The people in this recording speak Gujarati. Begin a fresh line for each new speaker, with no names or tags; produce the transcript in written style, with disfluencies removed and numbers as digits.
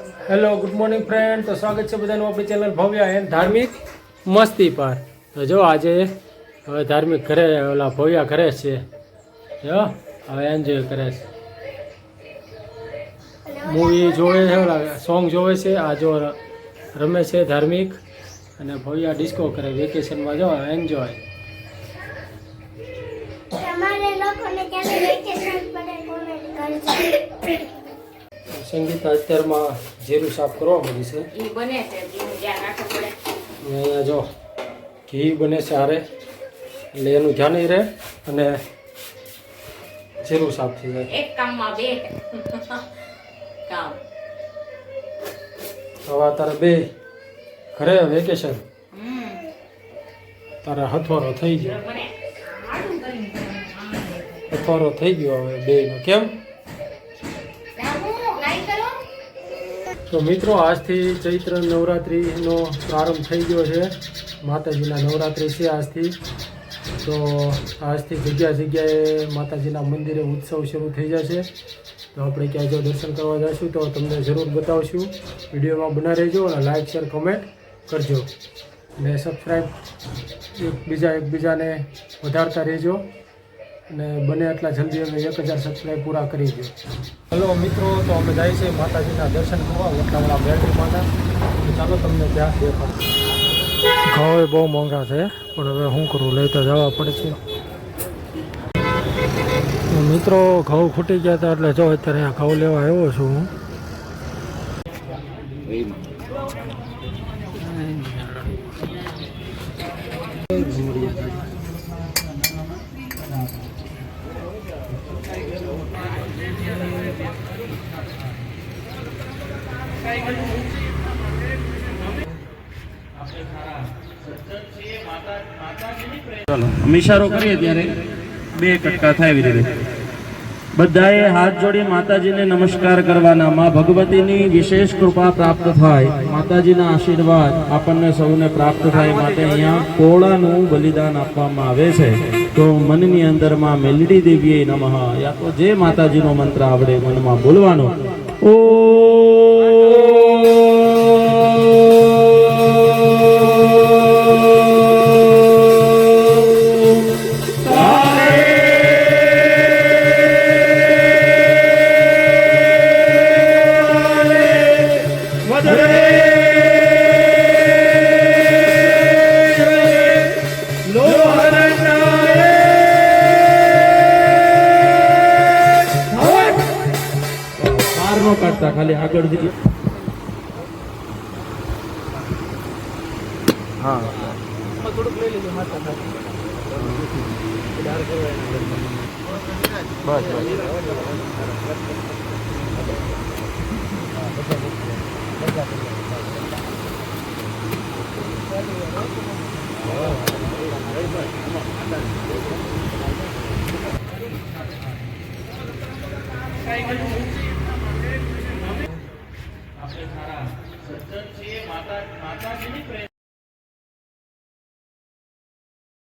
હેલો ગુડ મોર્નિંગ ફ્રેન્ડ, તો સ્વાગત છે બધાનું આપણી ચેનલ ભવ્ય એન્ડ ધાર્મિક મસ્તી પર. તો જો આજે હવે ધાર્મિક ઘરે ઓલા ભવ્ય ઘરે છે, જો હવે એન્જોય કરે છે, મૂવી જોવે છે, ઓલા સોંગ જોવે છે. આ જો રમે છે ધાર્મિક અને ભવ્ય ડિસ્કો કરે વેકેશનમાં, જો એન્જોય. સંગીતા અત્યારમાં જીરું સાફ કરવા મળી છે. અહીંયા જો ઘી બને છે હારે, એટલે એનું ધ્યાન નહીં રહે અને જીરું સાફ થઈ જાય.
એક કામમાં બે કામ.
હવે તારે બે ઘરે વેકેશન, તારે હથવારો થઈ ગયો, હથવારો થઈ ગયો હવે બેયનો. કેમ? તો મિત્રો, આજથી ચૈત્ર નવરાત્રિનો પ્રારંભ થઈ ગયો છે. માતાજીના નવરાત્રિ છે આજથી. તો આજથી જગ્યા જગ્યાએ માતાજીના મંદિરે ઉત્સવ શરૂ થઈ જશે. તો આપણે ક્યાં જો દર્શન કરવા જઈશું તો તમને જરૂર બતાવશું. વિડીયોમાં બના રહેજો અને લાઇક શેર કમેન્ટ કરજો અને સબસ્ક્રાઈબ એકબીજાને વધારતા રહેજો અને બને એટલા જલ્દી અમે 1000 સબસ્ક્રાઈબ પૂરા કરી દો. હલો મિત્રો, તો અમે જાય છે માતાજીના દર્શન કરવા વટલાવાળા મેરડી માતા. તો ચાલો તમને ત્યાં દેખાડું. ઘઉં બહુ મોંઘા છે, પણ હવે શું કરું, લઈ તો જવા પડે છે. મિત્રો, ઘઉં ખૂટી ગયા હતા એટલે જો અત્યારે આ ઘઉં લેવા આવ્યો છું હું.
ચાલો અમે ઇશારો કરીએ ત્યારે બે કટકા થાય એવી રીતે બધાએ હાથ જોડી માતાજીને નમસ્કાર કરવાના. માં ભગવતીની વિશેષ કૃપા પ્રાપ્ત થાય, માતાજીના આશીર્વાદ આપણને સૌને પ્રાપ્ત થાય માટે અહીંયા કોળાનું બલિદાન આપવામાં આવે છે. તો મનની અંદરમાં મેલડી દેવીએ નમઃ યા તો જે માતાજીનો મંત્ર આવડે મનમાં બોલવાનો. ઓ કરતા ખાલી આગળ જઈએ. હા થોડુંક લઈ લેજો માતા.
માતાજીની